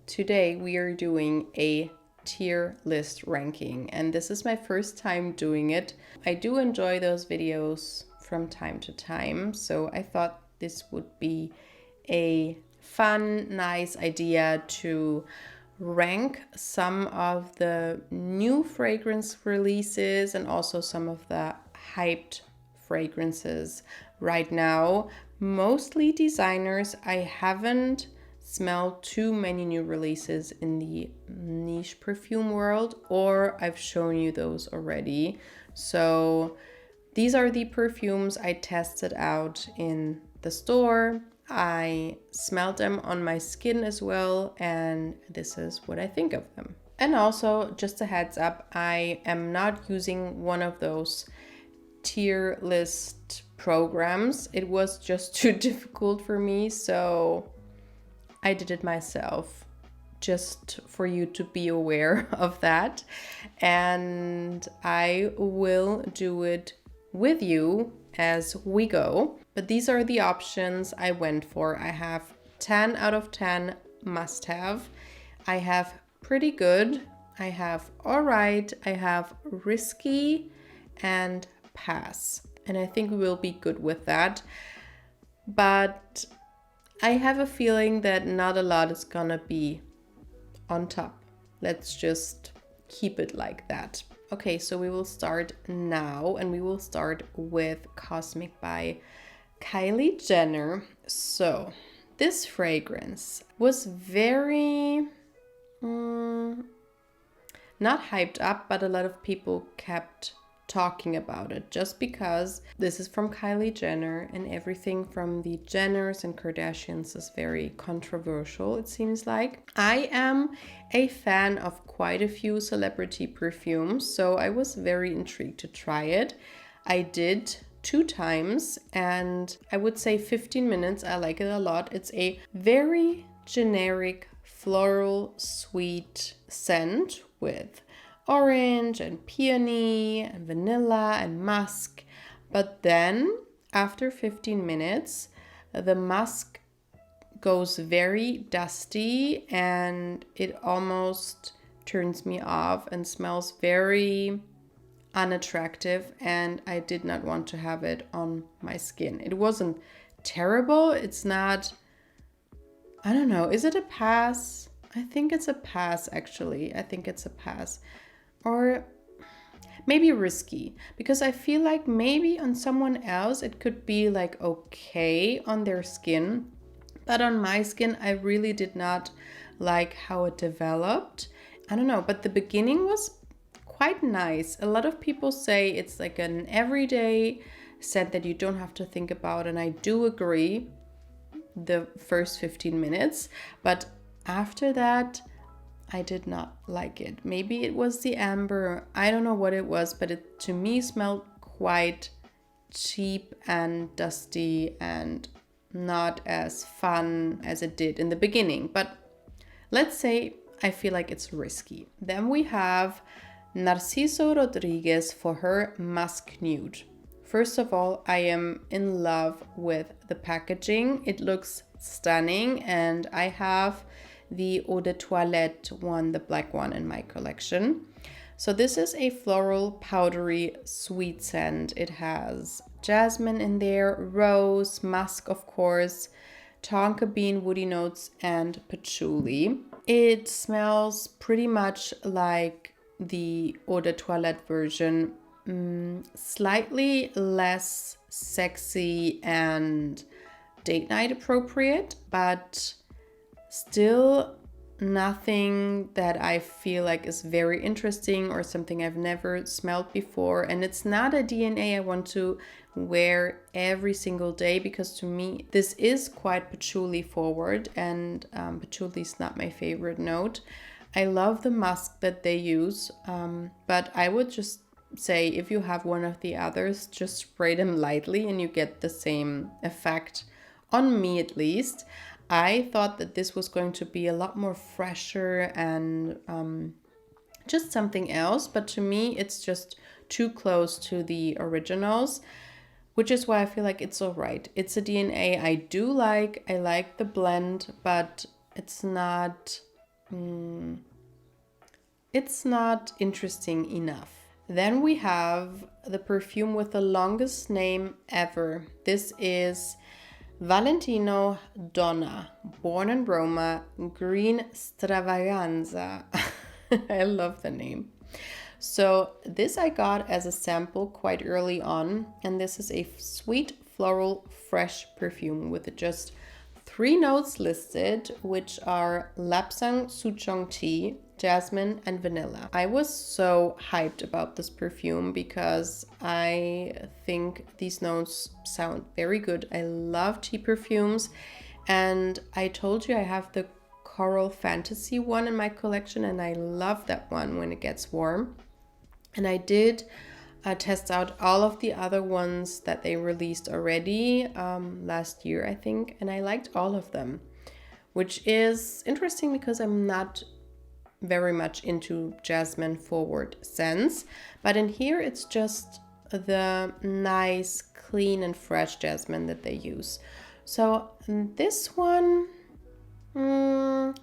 Today we are doing a tier list ranking, and this is my first time doing it. I do enjoy those videos from time to time, so I thought this would be a fun, nice idea to rank some of the new fragrance releases and also some of the hyped fragrances right now. Mostly designers. I haven't smelled too many new releases in the niche perfume world, or I've shown you those already. So these are the perfumes I tested out in the store. I smelled them on my skin as well, and this is what I think of them. And also, just a heads up, I am not using one of those tier list programs. It was just too difficult for me, so I did it myself, just for you to be aware of that. And I will do it with you as we go. But these are the options I went for. I have 10 out of 10 must have. I have pretty good. I have all right. I have risky and pass. And I think we will be good with that. But I have a feeling that not a lot is gonna be on top. Let's just keep it like that. Okay, so we will start now, and we will start with Cosmic by Kylie Jenner. So this fragrance was very not hyped up, but a lot of people kept talking about it just because this is from Kylie Jenner, and everything from the Jenners and Kardashians is very controversial, it seems like. I am a fan of quite a few celebrity perfumes, so I was very intrigued to try it. I did 2 times, and I would say 15 minutes. I like it a lot. It's a very generic floral sweet scent with orange and peony and vanilla and musk. But then after 15 minutes, the musk goes very dusty and it almost turns me off and smells very unattractive, and I did not want to have it on my skin. It wasn't terrible. It's not, I don't know, is it a pass? I think it's a pass, actually. I think it's a pass. Or maybe risky, because I feel like maybe on someone else it could be like okay on their skin, but on my skin I really did not like how it developed. I don't know, but the beginning was quite nice. A lot of people say it's like an everyday scent that you don't have to think about, and I do agree the first 15 minutes, but after that I did not like it. Maybe it was the amber. I don't know what it was, but it to me smelled quite cheap and dusty and not as fun as it did in the beginning. But let's say I feel like it's risky. Then we have Narciso Rodriguez for her Musc Nude. First of all, I am in love with the packaging. It looks stunning, and I have the Eau de Toilette one, the black one, in my collection. So this is a floral, powdery, sweet scent. It has jasmine in there, rose, musk, of course, tonka bean, woody notes, and patchouli. It smells pretty much like the Eau de Toilette version, slightly less sexy and date night appropriate, but still nothing that I feel like is very interesting or something I've never smelled before. And it's not a DNA I want to wear every single day, because to me this is quite patchouli forward, and patchouli is not my favorite note. I love the musk that they use, but I would just say if you have one of the others, just spray them lightly and you get the same effect, on me at least. I thought that this was going to be a lot more fresher and just something else, but to me it's just too close to the originals, which is why I feel like it's all right. It's a DNA I do like. I like the blend, but it's not it's not interesting enough. Then we have the perfume with the longest name ever. This is Valentino Donna, born in Roma, green Stravaganza. I love the name. So this I got as a sample quite early on, and this is a sweet floral fresh perfume with just 3 notes listed, which are lapsang souchong tea, jasmine, and vanilla. I was so hyped about this perfume because I think these notes sound very good. I love tea perfumes, and I told you I have the Coral Fantasy one in my collection, and I love that one when it gets warm. And I did test out all of the other ones that they released already last year, I think, and I liked all of them, which is interesting because I'm not very much into jasmine forward scents, but in here it's just the nice, clean and fresh jasmine that they use. So this one, I'm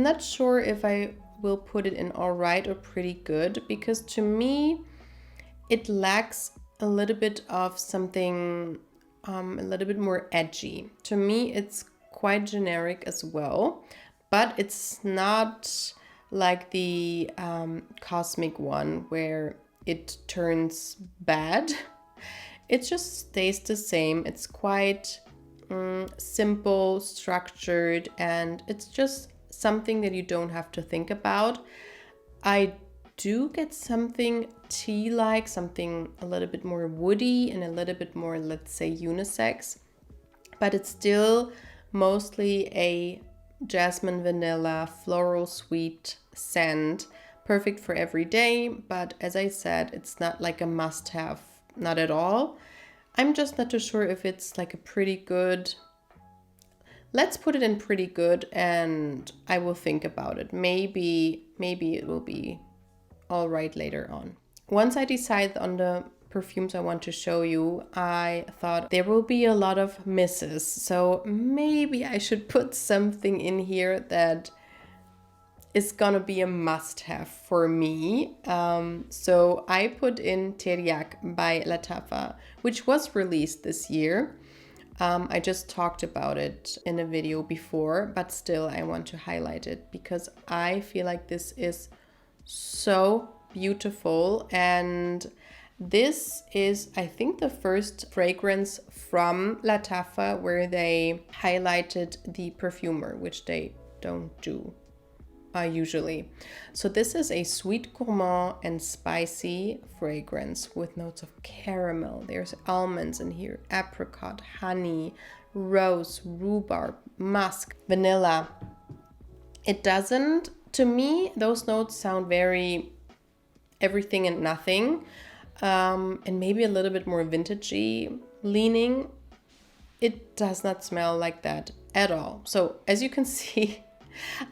not sure if I will put it in all right or pretty good, because to me it lacks a little bit of something a little bit more edgy. To me it's quite generic as well, but it's not like the cosmic one where it turns bad. It just stays the same. It's quite simple, structured, and it's just something that you don't have to think about. I do get something tea-like, something a little bit more woody and a little bit more, let's say, unisex, but it's still mostly a jasmine, vanilla, floral, sweet scent, perfect for every day. But as I said, it's not like a must-have, not at all. I'm just not too sure if it's like a pretty good. Let's put it in pretty good, and I will think about it. Maybe it will be all right later on. Once I decide on the perfumes I want to show you, I thought there will be a lot of misses. So maybe I should put something in here that is gonna be a must-have for me. So I put in Teriaq by Lattafa, which was released this year. I just talked about it in a video before, but still I want to highlight it because I feel like this is so beautiful. And this is, I think, the first fragrance from Lattafa where they highlighted the perfumer, which they don't do usually. So this is a sweet gourmand and spicy fragrance with notes of caramel. There's almonds in here, apricot, honey, rose, rhubarb, musk, vanilla. It doesn't, to me, those notes sound very everything and nothing, and maybe a little bit more vintagey leaning. It does not smell like that at all. So as you can see,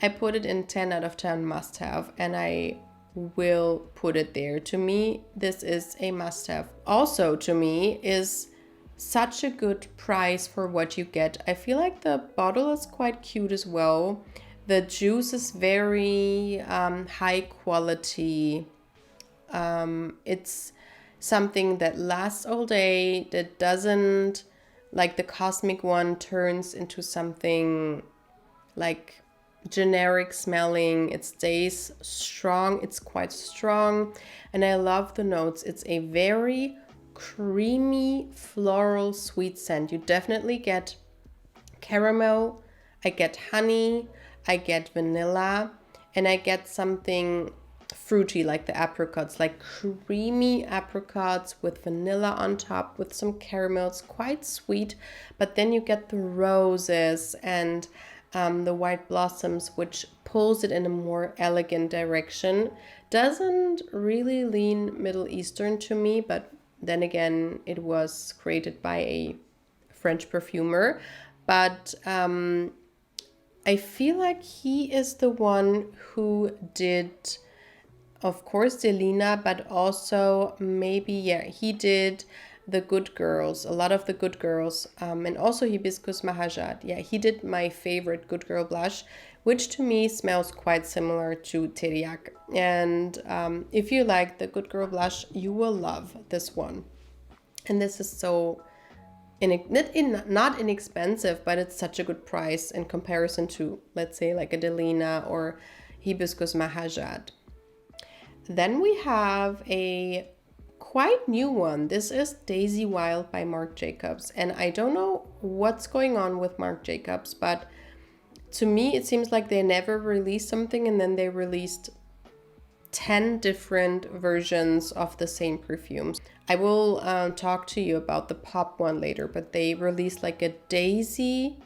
I put it in 10 out of 10 must have, and I will put it there. To me, this is a must have. Also, to me, is such a good price for what you get. I feel like the bottle is quite cute as well. The juice is very high quality. It's something that lasts all day, that doesn't, like the cosmic one, turns into something like generic smelling. It stays strong. It's quite strong, and I love the notes. It's a very creamy floral sweet scent. You definitely get caramel, I get honey, I get vanilla, and I get something fruity like the apricots, like creamy apricots with vanilla on top with some caramel. It's quite sweet, but then you get the roses and the white blossoms, which pulls it in a more elegant direction. Doesn't really lean Middle Eastern to me, but then again, it was created by a French perfumer. But I feel like he is the one who did, of course, Delina, but also maybe, yeah, he did the Good Girls, a lot of the Good Girls, and also Hibiscus Mahajat. Yeah, he did my favorite Good Girl blush, which to me smells quite similar to Teriaq. And if you like the Good Girl blush, you will love this one. And this is so not inexpensive, but it's such a good price in comparison to, let's say, like a Delina or Hibiscus Mahajat. Then we have a quite new one. This is Daisy Wild by Marc Jacobs. And I don't know what's going on with Marc Jacobs, but to me, it seems like they never released something and then they released 10 different versions of the same perfumes. I will talk to you about the pop one later, but they released like a Daisy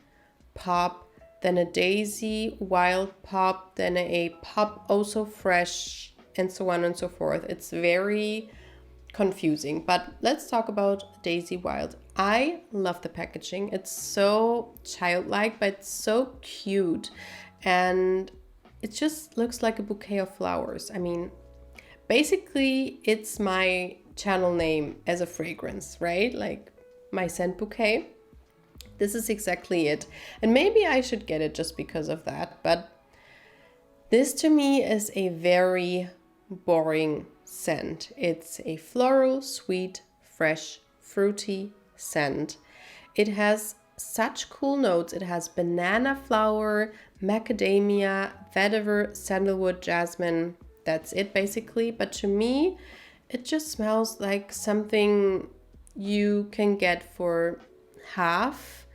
pop, then a Daisy Wild pop, then a pop also fresh, and so on and so forth. It's very confusing, but let's talk about Daisy Wild. I love the packaging. It's so childlike, but it's so cute, and it just looks like a bouquet of flowers. I mean, basically it's my channel name as a fragrance, right? Like my scent bouquet. This is exactly it. And maybe I should get it just because of that, but this to me is a very boring scent. It's a floral, sweet, fresh, fruity scent. It has such cool notes. It has banana flower, macadamia, vetiver, sandalwood, jasmine. That's it basically. But to me, it just smells like something you can get for half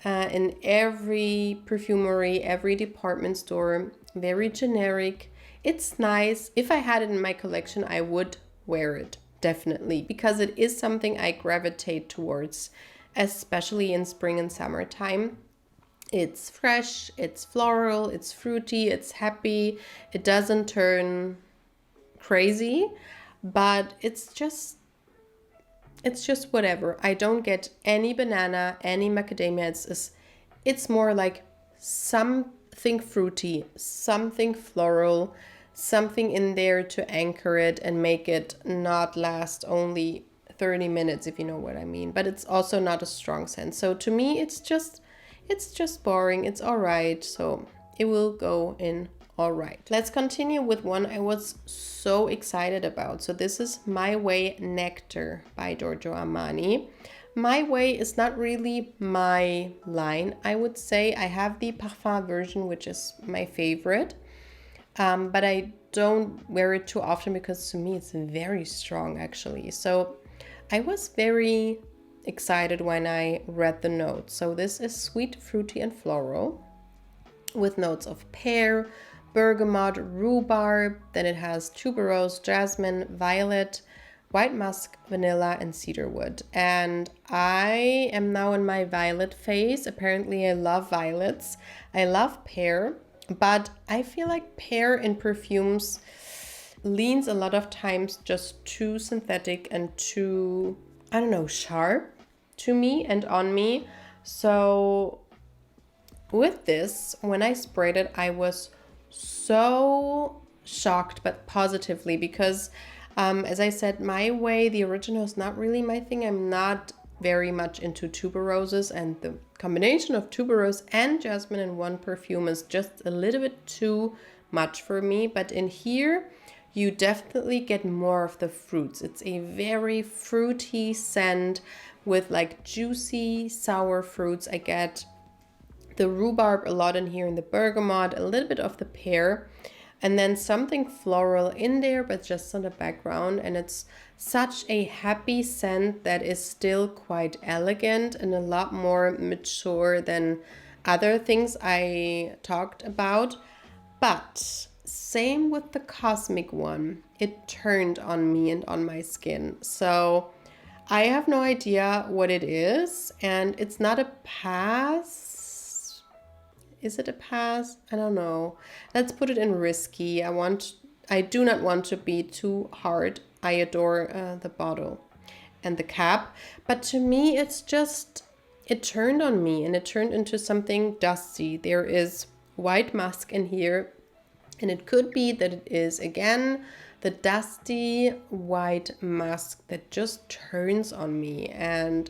in every perfumery, every department store. Very generic. It's nice. If I had it in my collection, I would wear it, definitely, because it is something I gravitate towards, especially in spring and summertime. It's fresh, it's floral, it's fruity, it's happy. It doesn't turn crazy, but it's just whatever. I don't get any banana, any macadamia. It's more like something fruity, something floral, something in there to anchor it and make it not last only 30 minutes, if you know what I mean. But it's also not a strong scent. So to me, it's just boring. It's all right. So it will go in all right. Let's continue with one I was so excited about. So this is My Way Nectar by Giorgio Armani. My Way is not really my line, I would say. I have the Parfum version, which is my favorite. But I don't wear it too often because to me it's very strong actually. So I was very excited when I read the notes. So this is sweet, fruity and floral with notes of pear, bergamot, rhubarb. Then it has tuberose, jasmine, violet, white musk, vanilla and cedarwood. And I am now in my violet phase. Apparently I love violets. I love pear. But I feel like pear in perfumes leans a lot of times just too synthetic and too, I don't know, sharp to me and on me. So with this, when I sprayed it, I was so shocked, but positively, because as I said, My Way, the original, is not really my thing. I'm not very much into tuberoses, and the combination of tuberose and jasmine in one perfume is just a little bit too much for me. But in here you definitely get more of the fruits. It's a very fruity scent with like juicy sour fruits. I get the rhubarb a lot in here, in the bergamot, a little bit of the pear, and then something floral in there, but just on the background. And it's such a happy scent that is still quite elegant and a lot more mature than other things I talked about. But same with the Cosmic one. It turned on me and on my skin. So I have no idea what it is, and it's not a pass. Is it a pass? I don't know. Let's put it in risky. I do not want to be too hard. I adore the bottle and the cap, but to me it turned on me and it turned into something dusty. There is white musk in here. And it could be that it is, again, the dusty white musk that just turns on me, and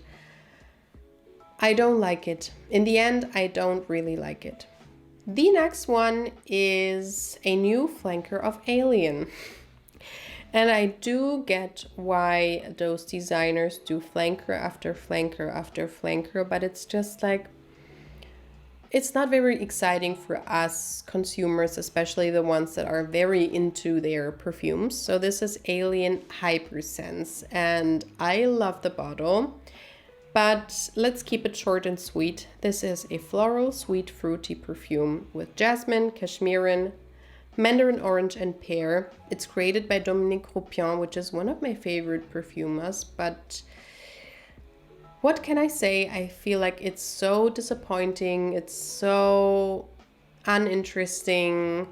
I don't like it. In the end, I don't really like it. The next one is a new flanker of Alien. And I do get why those designers do flanker after flanker after flanker, but it's just like, it's not very exciting for us consumers, especially the ones that are very into their perfumes. So this is Alien Hypersense, and I love the bottle, but let's keep it short and sweet. This is a floral, sweet, fruity perfume with jasmine, cashmere, mandarin orange, and pear. It's created by Dominique Roupion, which is one of my favorite perfumers, but what can I say? I feel like it's so disappointing. It's so uninteresting.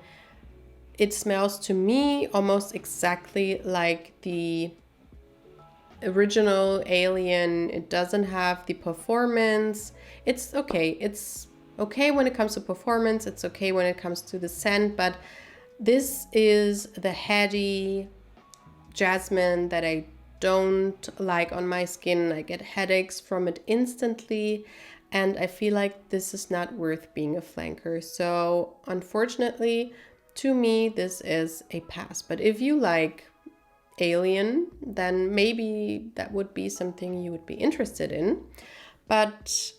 It smells to me almost exactly like the original Alien. It doesn't have the performance. It's okay. It's okay when it comes to performance. It's okay when it comes to the scent, but this is the heady jasmine that I don't like on my skin. I get headaches from it instantly, and I feel like this is not worth being a flanker. So unfortunately, to me, this is a pass. But if you like Alien, then maybe that would be something you would be interested in. But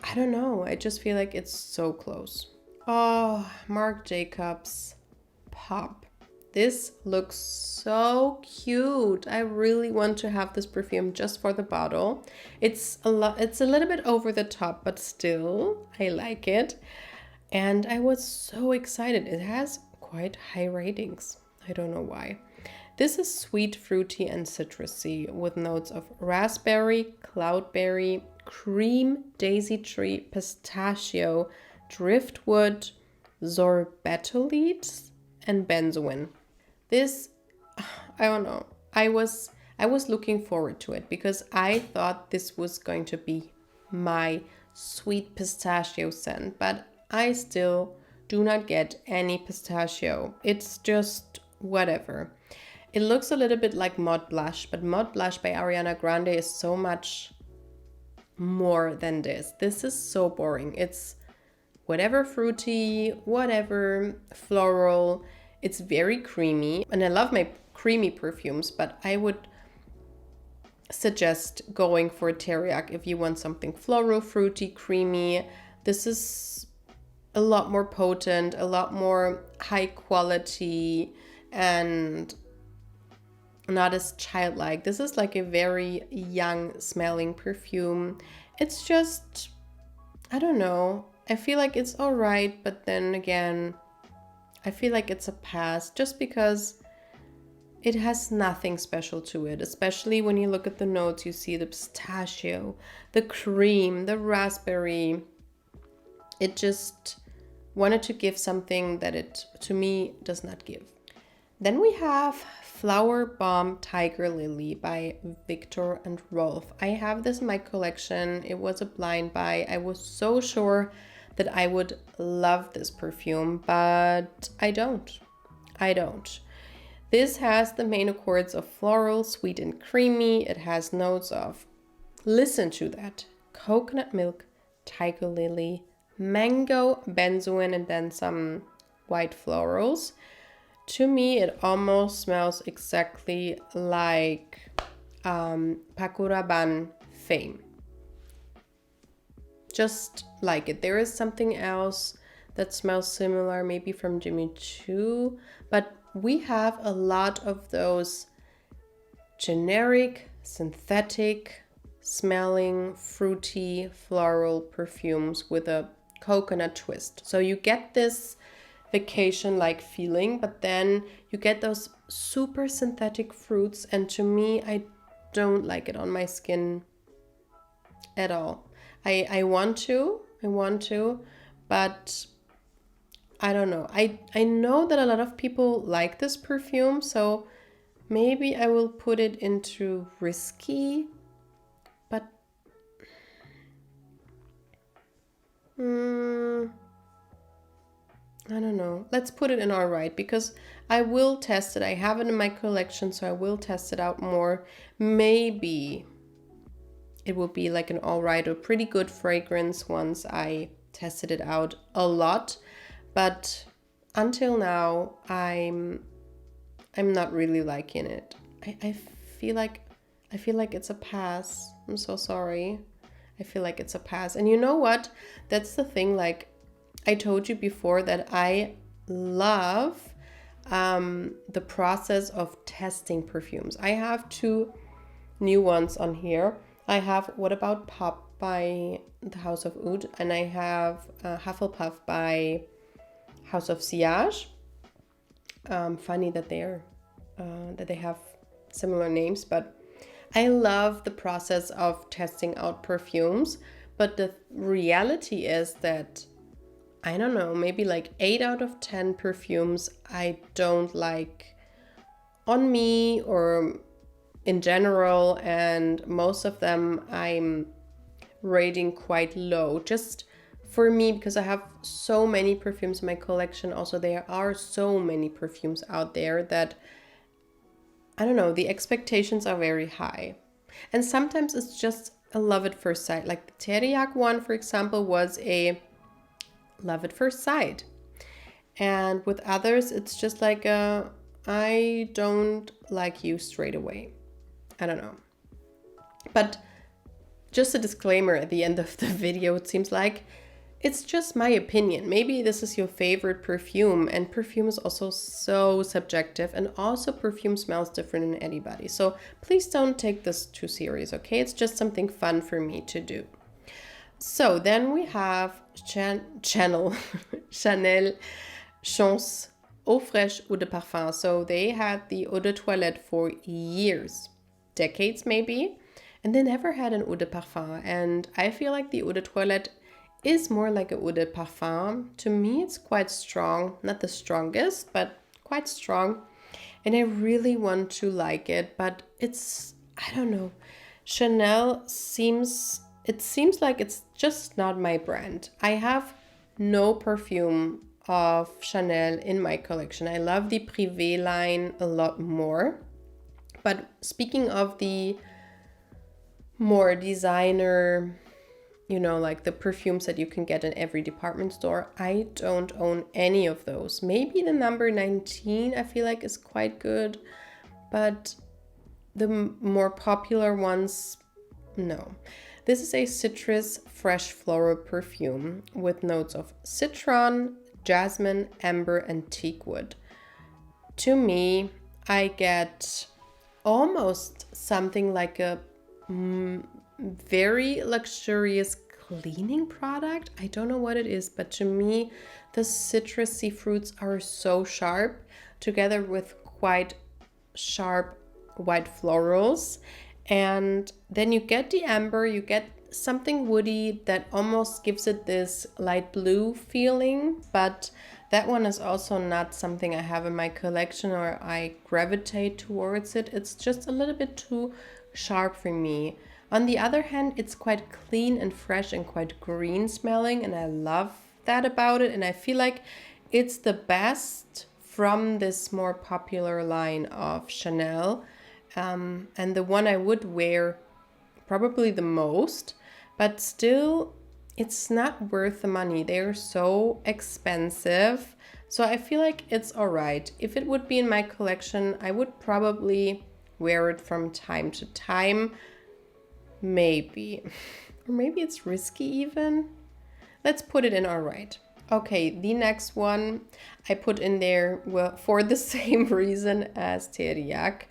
I don't know. I just feel like it's so close. Oh, Marc Jacobs Pop. This looks so cute. I really want to have this perfume just for the bottle. It's a little bit over the top, but still, I like it. And I was so excited. It has quite high ratings. I don't know why. This is sweet, fruity, and citrusy with notes of raspberry, cloudberry, cream, daisy tree, pistachio, driftwood, sorbitol and benzoin. This, I don't know. I was looking forward to it because I thought this was going to be my sweet pistachio scent, but I still do not get any pistachio. It's just whatever. It looks a little bit like Mod Blush, but Mod Blush by Ariana Grande is so much more than this. This is so boring. It's whatever fruity, whatever floral. It's very creamy, and I love my creamy perfumes, but I would suggest going for Teriaq if you want something floral, fruity, creamy. This is a lot more potent, a lot more high quality, and not as childlike. This is like a very young smelling perfume. It's just, I don't know. I feel like it's all right, but then again, I feel like it's a pass just because it has nothing special to it. Especially when you look at the notes, you see the pistachio, the cream, the raspberry. It just wanted to give something that it, to me, does not give. Then we have Flowerbomb Tiger Lily by Viktor and Rolf. I have this in my collection. It was a blind buy. I was so sure that I would love this perfume, but I don't. This has the main accords of floral, sweet and creamy. It has notes of, listen to that, coconut milk, tiger lily, mango, benzoin, and then some white florals. To me, it almost smells exactly like Paco Rabanne Fame. Just like it. There is something else that smells similar, maybe from Jimmy Choo, but we have a lot of those generic, synthetic smelling, fruity, floral perfumes with a coconut twist. So you get this vacation-like feeling, but then you get those super synthetic fruits, and to me, I don't like it on my skin at all. I want to, but I don't know. I know that a lot of people like this perfume, so maybe I will put it into risky, but I don't know. Let's put it in all right, because I will test it. I have it in my collection, so I will test it out more. Maybe it will be like an all right or pretty good fragrance once I tested it out a lot. But until now, I'm not really liking it. I feel like it's a pass. I'm so sorry. I feel like it's a pass. And you know what? That's the thing. Like I told you before, that I love the process of testing perfumes. I have 2 new ones on here. I have What About Pop by the House of Oud, and I have Hufflepuff by House of Sillage. Funny that they have similar names, but I love the process of testing out perfumes. But the reality is that, I don't know, maybe like 8 out of 10 perfumes I don't like on me or in general, and most of them I'm rating quite low, just for me, because I have so many perfumes in my collection. Also, there are so many perfumes out there that, I don't know, the expectations are very high. And sometimes it's just a love at first sight. Like the Teriaq one, for example, was a love at first sight. And with others, it's just like I don't like you straight away. I don't know. But just a disclaimer at the end of the video, it seems like it's just my opinion. Maybe this is your favorite perfume, and perfume is also so subjective, and also perfume smells different in anybody. So please don't take this too serious, okay? It's just something fun for me to do. So then we have Chanel Chance Eau Fraîche Eau de Parfum. So they had the Eau de Toilette for years, decades maybe, and they never had an Eau de Parfum. And I feel like the Eau de Toilette is more like a Eau de Parfum. To me, it's quite strong. Not the strongest, but quite strong. And I really want to like it, but it's, I don't know. Chanel seems like it's just not my brand. I have no perfume of Chanel in my collection. I love the Privé line a lot more. But speaking of the more designer, you know, like the perfumes that you can get in every department store, I don't own any of those. Maybe the number 19 I feel like is quite good, but the more popular ones, no. This is a citrus fresh floral perfume with notes of citron, jasmine, amber, and teakwood. To me, I get almost something like a very luxurious cleaning product. I don't know what it is, but to me, the citrusy fruits are so sharp, together with quite sharp white florals. And then you get the amber, you get something woody that almost gives it this light blue feeling, but that one is also not something I have in my collection or I gravitate towards it. It's just a little bit too sharp for me. On the other hand, it's quite clean and fresh and quite green smelling, and I love that about it. And I feel like it's the best from this more popular line of Chanel, and the one I would wear probably the most, but still it's not worth the money. They're so expensive. So I feel like it's all right. If it would be in my collection, I would probably wear it from time to time. Maybe. Or maybe it's risky even. Let's put it in all right. Okay, the next one I put in there, well, for the same reason as Teriaq.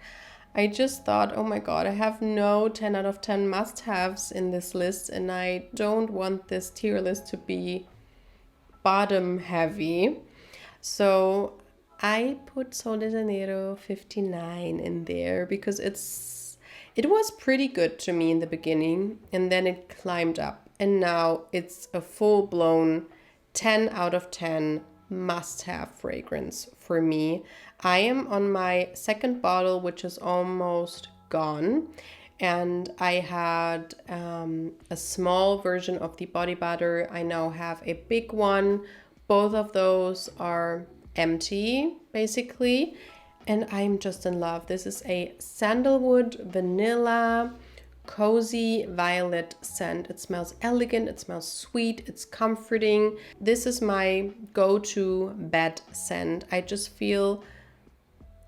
I just thought, oh my god, I have no 10 out of 10 must-haves in this list, and I don't want this tier list to be bottom heavy. So I put Sol de Janeiro 59 in there because it was pretty good to me in the beginning, and then it climbed up, and now it's a full-blown 10 out of 10 must-have fragrance for me. I am on my second bottle, which is almost gone, and I had a small version of the body butter. I now have a big one. Both of those are empty, basically, and I'm just in love. This is a sandalwood, vanilla, cozy violet scent. It smells elegant, it smells sweet, it's comforting. This is my go-to bed scent. I just feel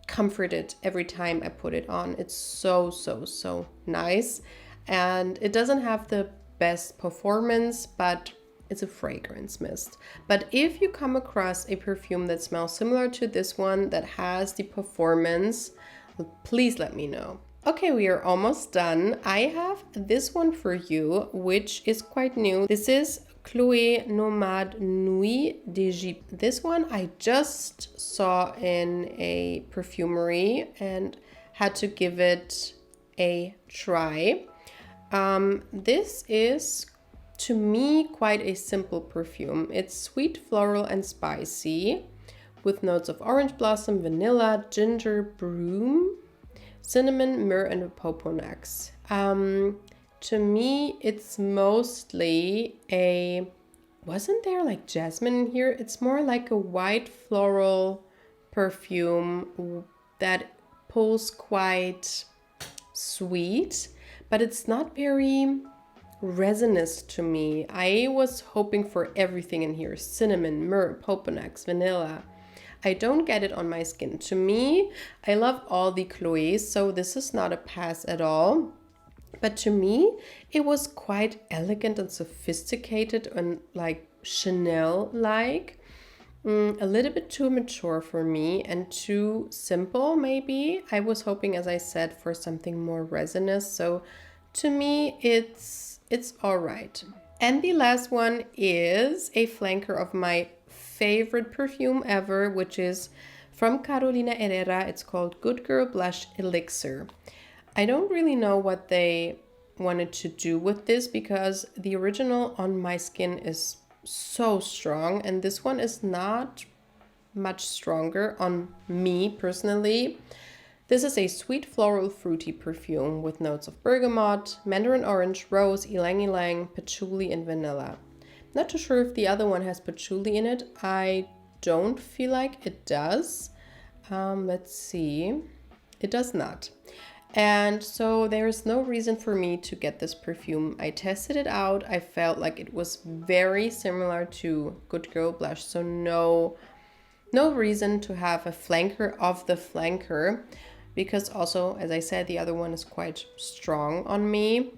comforted every time I put it on. It's so, so, so nice. And it doesn't have the best performance, but it's a fragrance mist. But if you come across a perfume that smells similar to this one that has the performance, please let me know. Okay, we are almost done. I have this one for you, which is quite new. This is Chloé Nomade Nuit d'Egypte. This one I just saw in a perfumery and had to give it a try. This is, to me, quite a simple perfume. It's sweet, floral, and spicy with notes of orange blossom, vanilla, ginger, broom, cinnamon, myrrh, and poponax. To me, it's mostly a, wasn't there like jasmine in here? It's more like a white floral perfume that pulls quite sweet, but it's not very resinous to me. I was hoping for everything in here: cinnamon, myrrh, poponax, vanilla. I don't get it on my skin. To me, I love all the Chloés, so this is not a pass at all. But to me, it was quite elegant and sophisticated and like Chanel-like. A little bit too mature for me and too simple, maybe. I was hoping, as I said, for something more resinous. So to me, it's all right. And the last one is a flanker of my favorite perfume ever, which is from Carolina Herrera. It's called Good Girl Blush Elixir. I don't really know what they wanted to do with this because the original on my skin is so strong and this one is not much stronger on me personally. This is a sweet floral fruity perfume with notes of bergamot, mandarin orange, rose, ylang ylang, patchouli, and vanilla. Not too sure if the other one has patchouli in it. I don't feel like it does. Let's see. It does not. And so there's no reason for me to get this perfume. I tested it out. I felt like it was very similar to Good Girl Blush. So no reason to have a flanker of the flanker, because also, as I said, the other one is quite strong on me.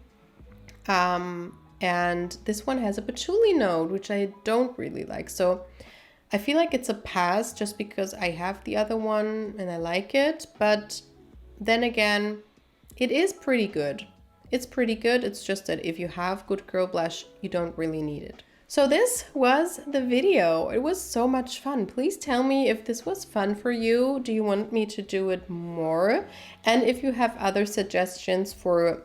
And this one has a patchouli note, which I don't really like. So I feel like it's a pass just because I have the other one and I like it. But then again, it is pretty good. It's pretty good. It's just that if you have Good Girl Blush, you don't really need it. So this was the video. It was so much fun. Please tell me if this was fun for you. Do you want me to do it more? And if you have other suggestions for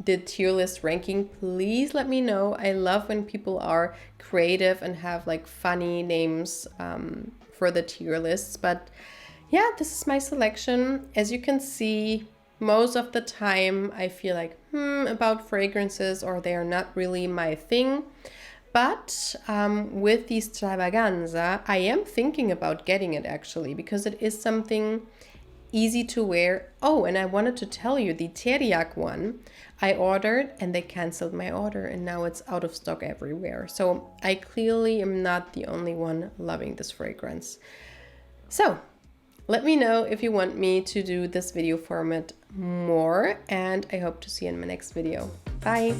the tier list ranking, please let me know. I love when people are creative and have like funny names for the tier lists. But yeah, this is my selection. As you can see, most of the time I feel like about fragrances, or they are not really my thing. But with the Stravaganza, I am thinking about getting it actually, because it is something easy to wear. Oh, and I wanted to tell you, the Teriaq one I ordered and they canceled my order and now it's out of stock everywhere. So I clearly am not the only one loving this fragrance. So let me know if you want me to do this video format more, and I hope to see you in my next video. Bye!